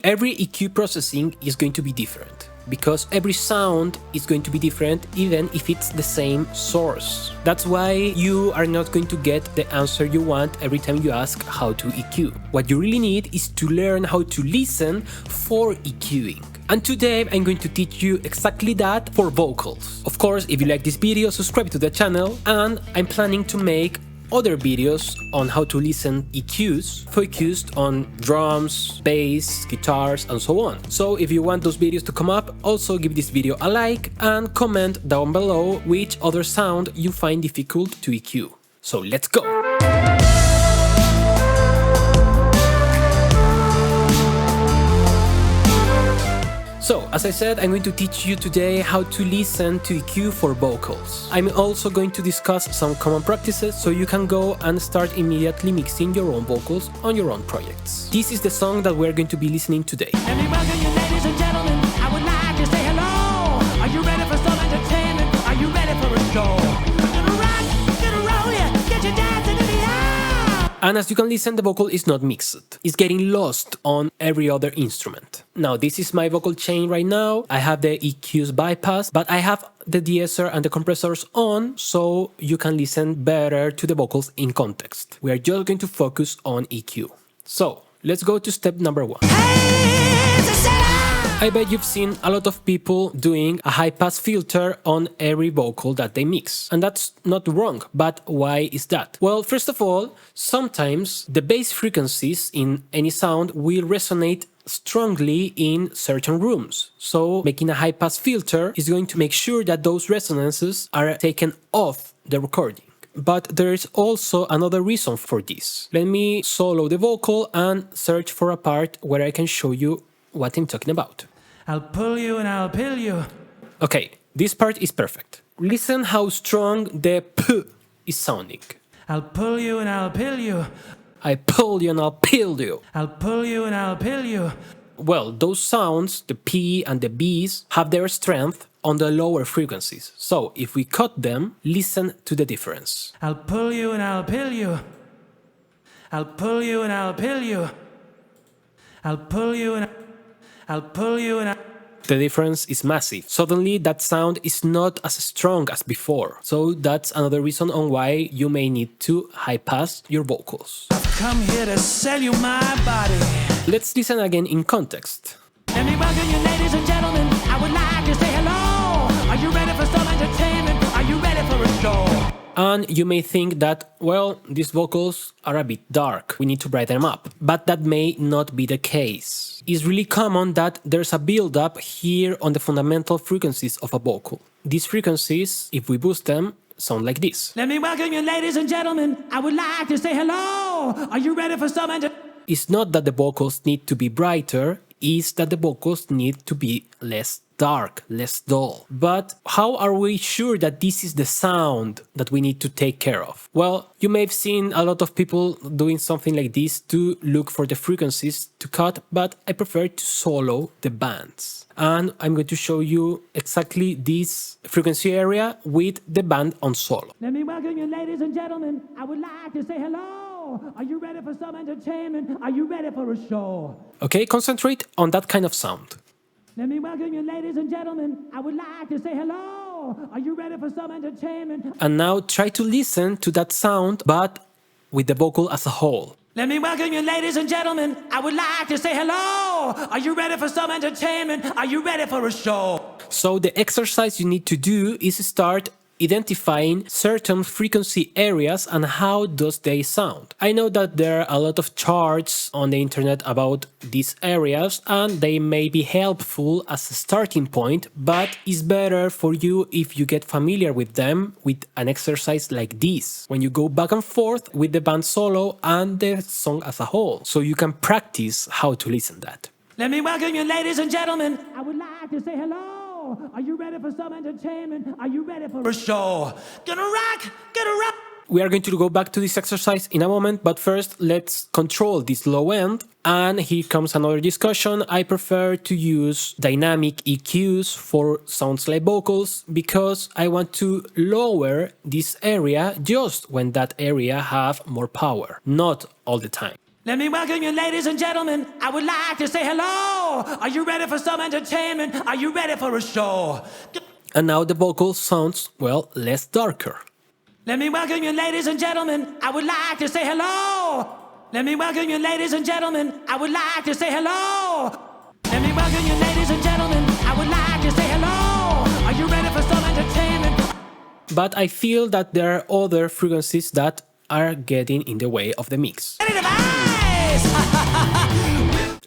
Every EQ processing is going to be different, because every sound is going to be different even if it's the same source. That's why you are not going to get the answer you want every time you ask how to EQ. What you really need is to learn how to listen for EQing. And today I'm going to teach you exactly that for vocals. Of course, if you like this video, subscribe to the channel, and I'm planning to make other videos on how to listen EQs focused on drums, bass, guitars, and so on. So if you want those videos to come up, also give this video a like and comment down below which other sound you find difficult to EQ. So let's go! So, as I said, I'm going to teach you today how to listen to EQ for vocals. I'm also going to discuss some common practices so you can go and start immediately mixing your own vocals on your own projects. This is the song that we're going to be listening today. Welcome you, ladies and gentlemen. I would like to say hello. Are you ready for some entertainment? Are you ready for a show? Gonna rock, gonna roll ya, get you dancing in the air. And as you can listen, the vocal is not mixed. It's getting lost on every other instrument. Now, this is my vocal chain right now. I have the EQs bypassed, but I have the de-esser and the compressors on, so you can listen better to the vocals in context. We are just going to focus on EQ. So, let's go to step number 1. I bet you've seen a lot of people doing a high-pass filter on every vocal that they mix. And that's not wrong, but why is that? Well, first of all, sometimes the bass frequencies in any sound will resonate strongly in certain rooms. So making a high-pass filter is going to make sure that those resonances are taken off the recording. But there is also another reason for this. Let me solo the vocal and search for a part where I can show you what I'm talking about. I'll pull you and I'll pill you. Okay, this part is perfect. Listen how strong the P is sounding. I'll pull you and I'll pill you. I pull you and I'll pill you. I'll pull you and I'll pill you. Well, those sounds, the P and the B's, have their strength on the lower frequencies. So if we cut them, listen to the difference. I'll pull you and I'll pill you. I'll pull you and I'll pill you. I'll pull you and I'll pull you and I'll... The difference is massive. Suddenly that sound is not as strong as before. So that's another reason on why you may need to high pass your vocals. I've come here to sell you my body. Let's listen again in context. Let me welcome you, ladies and gentlemen. I would like to say hello. Are you ready for some entertainment? Are you ready for a show? And you may think that, well, these vocals are a bit dark, we need to brighten them up. But that may not be the case. It's really common that there's a build-up here on the fundamental frequencies of a vocal. These frequencies, if we boost them, sound like this. Let me welcome you, ladies and gentlemen. I would like to say hello. Are you ready for some It's not that the vocals need to be brighter, it's that the vocals need to be less dark, less dull. But how are we sure that this is the sound that we need to take care of? Well, you may have seen a lot of people doing something like this to look for the frequencies to cut, but I prefer to solo the bands. And I'm going to show you exactly this frequency area with the band on solo. Let me welcome you, ladies and gentlemen. I would like to say hello. Are you ready for some entertainment? Are you ready for a show? Okay, concentrate on that kind of sound. Let me welcome you, ladies and gentlemen. I would like to say hello. Are you ready for some entertainment? And now try to listen to that sound, but with the vocal as a whole. Let me welcome you, ladies and gentlemen. I would like to say hello. Are you ready for some entertainment? Are you ready for a show? So the exercise you need to do is start identifying certain frequency areas and how does they sound. I know that there are a lot of charts on the internet about these areas and they may be helpful as a starting point, but it's better for you if you get familiar with them with an exercise like this, when you go back and forth with the band solo and the song as a whole, so you can practice how to listen that. Let me welcome you, ladies and gentlemen. I would like to say hello. Are you ready for some entertainment? Are you ready for a show? Gonna rock, gonna rock. We are going to go back to this exercise in a moment, but first let's control this low end. And here comes another discussion. I prefer to use dynamic EQs for sounds like vocals because I want to lower this area just when that area have more power, not all the time. Let me welcome you, ladies and gentlemen. I would like to say hello. Are you ready for some entertainment? Are you ready for a show? And now the vocal sounds, well, less darker. Let me welcome you, ladies and gentlemen. I would like to say hello. Let me welcome you, ladies and gentlemen. I would like to say hello. Let me welcome you, ladies and gentlemen. I would like to say hello. Are you ready for some entertainment? But I feel that there are other frequencies that are getting in the way of the mix. Ready to vibe?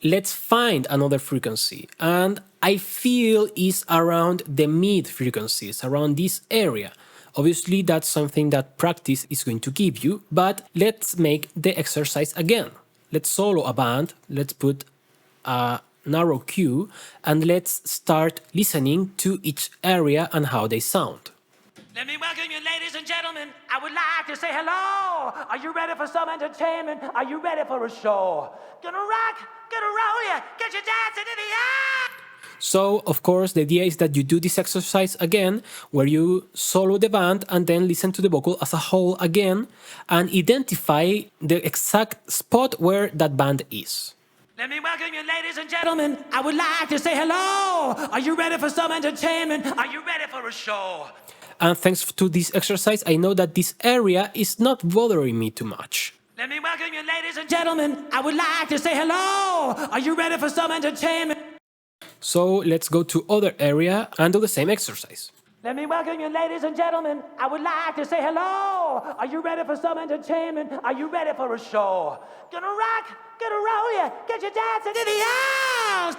Let's find another frequency, and I feel is around the mid frequencies, around this area. Obviously, that's something that practice is going to give you, but let's make the exercise again. Let's solo a band, let's put a narrow cue, and let's start listening to each area and how they sound. Let me welcome you, ladies and gentlemen. I would like to say hello. Are you ready for some entertainment? Are you ready for a show? Gonna rock, gonna roll ya, get you dancing in the air. So, of course, the idea is that you do this exercise again, where you solo the band and then listen to the vocal as a whole again and identify the exact spot where that band is. Let me welcome you, ladies and gentlemen. I would like to say hello. Are you ready for some entertainment? Are you ready for a show? And thanks to this exercise, I know that this area is not bothering me too much. Let me welcome you, ladies and gentlemen. I would like to say hello. Are you ready for some entertainment? So let's go to other area and do the same exercise. Let me welcome you, ladies and gentlemen. I would like to say hello. Are you ready for some entertainment? Are you ready for a show? Gonna rock, gonna roll ya, get you dancing in the house.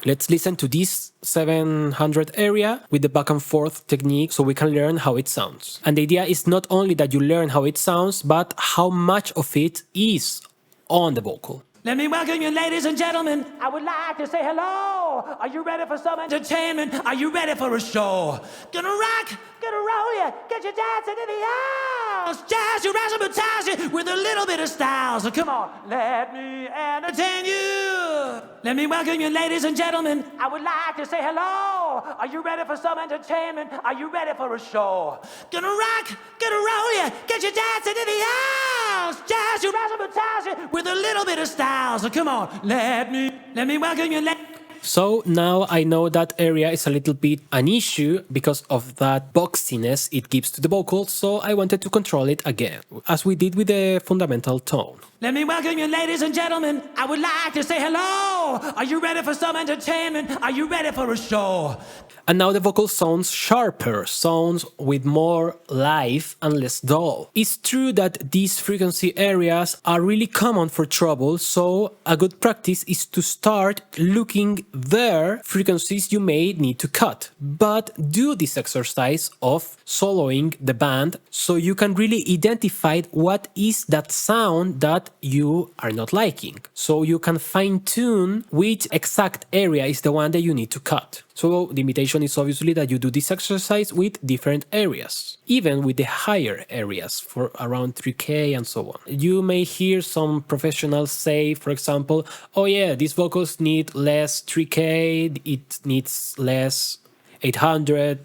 Let's listen to this 700 area with the back and forth technique so we can learn how it sounds. And the idea is not only that you learn how it sounds, but how much of it is on the vocal. Let me welcome you, ladies and gentlemen. I would like to say hello. Are you ready for some entertainment? Are you ready for a show? Gonna rock, gonna roll ya, get you dancing in the house. Jazz you, razzmatazz you with a little bit of style. So come on, let me entertain you. Let me welcome you, ladies and gentlemen. I would like to say hello. Are you ready for some entertainment? Are you ready for a show? Gonna rock, gonna roll ya, get you dancing in the house. Jazz you, razzmatazz you with a little bit of style. So come on, let me welcome you. So now I know that area is a little bit an issue because of that boxiness it gives to the vocal, so I wanted to control it again, as we did with the fundamental tone. Let me welcome you, ladies and gentlemen. I would like to say hello. Are you ready for some entertainment? Are you ready for a show? And now the vocal sounds sharper, sounds with more life and less dull. It's true that these frequency areas are really common for treble, so a good practice is to start looking there frequencies you may need to cut. But do this exercise of soloing the band so you can really identify what is that sound that you are not liking. So you can fine-tune which exact area is the one that you need to cut. So the invitation is obviously that you do this exercise with different areas, even with the higher areas for around 3K and so on. You may hear some professionals say, for example, oh yeah, these vocals need less 3K, it needs less 800,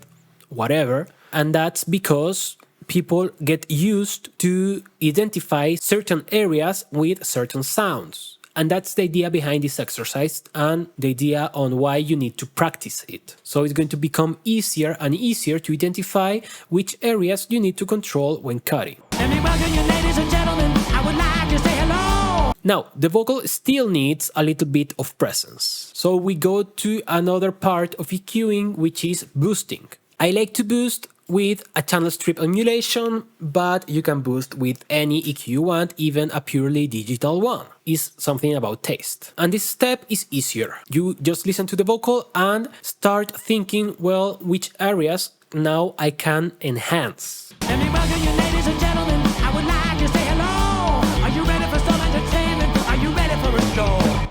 whatever. And that's because people get used to identify certain areas with certain sounds. And that's the idea behind this exercise and the idea on why you need to practice it. So it's going to become easier and easier to identify which areas you need to control when cutting. Let me welcome you, ladies and gentlemen. I would like to say hello. Now, the vocal still needs a little bit of presence. So we go to another part of EQing, which is boosting. I like to boost with a channel strip emulation, but you can boost with any EQ you want, even a purely digital one. It's something about taste. And this step is easier. You just listen to the vocal and start thinking, well, which areas now I can enhance. Let me welcome you, ladies and gentlemen. I would like to say hello. Are you ready for some entertainment? Are you ready for a show?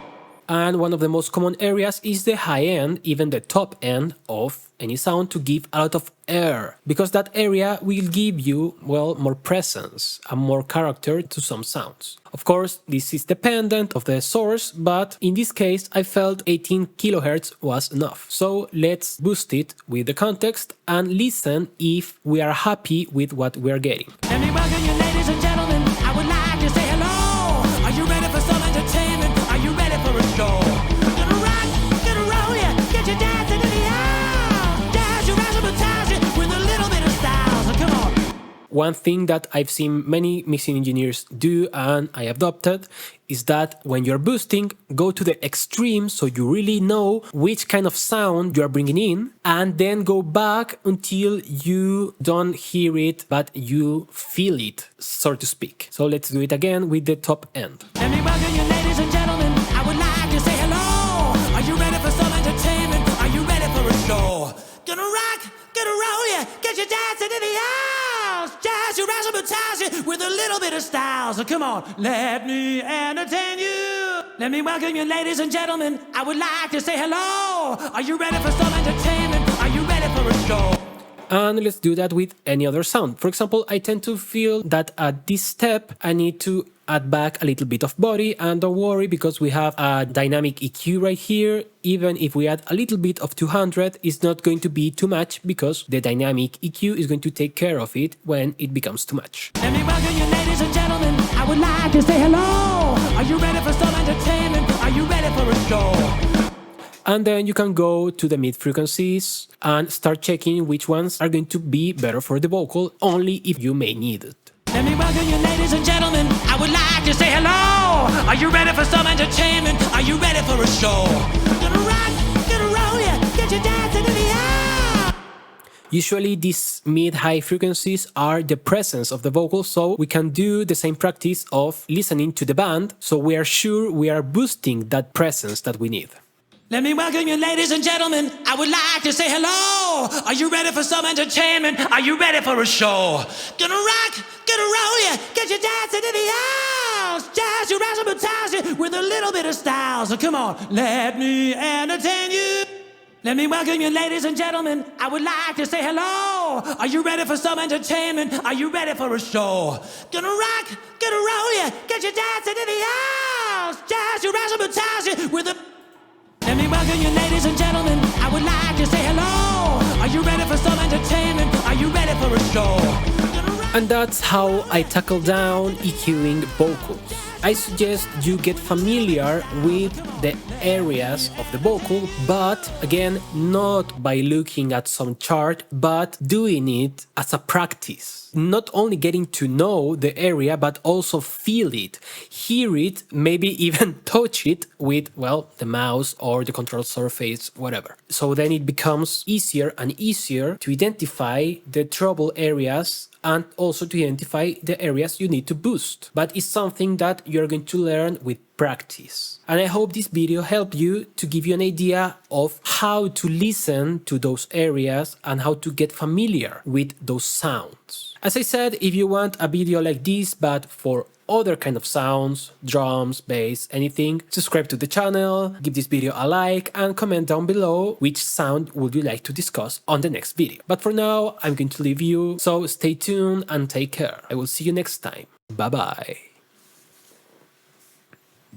And one of the most common areas is the high end, even the top end of any sound, to give a lot of air, because that area will give you, well, more presence and more character to some sounds. Of course, this is dependent of the source, but in this case I felt 18 kHz was enough. So let's boost it with the context and listen if we are happy with what we are getting. Let me welcome you, ladies and gentlemen. I would like to say hello. Are you ready for some One thing that I've seen many mixing engineers do and I adopted is that when you're boosting, go to the extreme so you really know which kind of sound you are bringing in, and then go back until you don't hear it but you feel it, so to speak. So let's do it again with the top end. Let me welcome you, ladies and gentlemen. I would like to say hello. Are you ready for some entertainment? Are you ready for a show? Gonna rock, gonna roll ya, get you dancing in the house. Jazz you, razzle-dazzle you with a little bit of style. So come on, let me entertain you. Let me welcome you, ladies and gentlemen. I would like to say hello. Are you ready for some entertainment? Are you ready for a show? And let's do that with any other sound. For example, I tend to feel that at this step I need to add back a little bit of body, and don't worry because we have a dynamic EQ right here. Even if we add a little bit of 200, it's not going to be too much because the dynamic EQ is going to take care of it when it becomes too much. Let me welcome you, ladies and gentlemen. I would like to say hello. Are you ready for some entertainment? Are you ready for a show? And then you can go to the mid frequencies and start checking which ones are going to be better for the vocal, only if you may need it. Let me welcome you, ladies and gentlemen. I would like to say hello. Are you ready for some entertainment? Are you ready for a show? Gonna rock, gonna roll ya, get you dancing in the air. Usually these mid-high frequencies are the presence of the vocal, so we can do the same practice of listening to the band so we are sure we are boosting that presence that we need. Let me welcome you, ladies and gentlemen. I would like to say hello. Are you ready for some entertainment? Are you ready for a show? Gonna rock, gonna roll ya, get you dancing in the house. Jazz you, razzle-dazzle you with a little bit of style. So come on, let me entertain you. Let me welcome you, ladies and gentlemen. I would like to say hello. Are you ready for some entertainment? Are you ready for a show? Gonna rock, gonna roll ya, get you dancing in the house. Jazz you, razzle-dazzle you with a... Let me welcome you, ladies and gentlemen. I would like to say hello. Are you ready for some entertainment? Are you ready for a show? And that's how I tackle down EQing vocals. I suggest you get familiar with the areas of the vocal, but again, not by looking at some chart, but doing it as a practice. Not only getting to know the area, but also feel it, hear it, maybe even touch it with, well, the mouse or the control surface, whatever. So then it becomes easier and easier to identify the trouble areas and also to identify the areas you need to boost. But it's something that you're going to learn with practice. And I hope this video helped you to give you an idea of how to listen to those areas and how to get familiar with those sounds. As I said, if you want a video like this but for other kind of sounds, drums, bass, anything, subscribe to the channel, give this video a like and comment down below which sound would you like to discuss on the next video. But for now, I'm going to leave you, so stay tuned and take care. I will see you next time. Bye bye.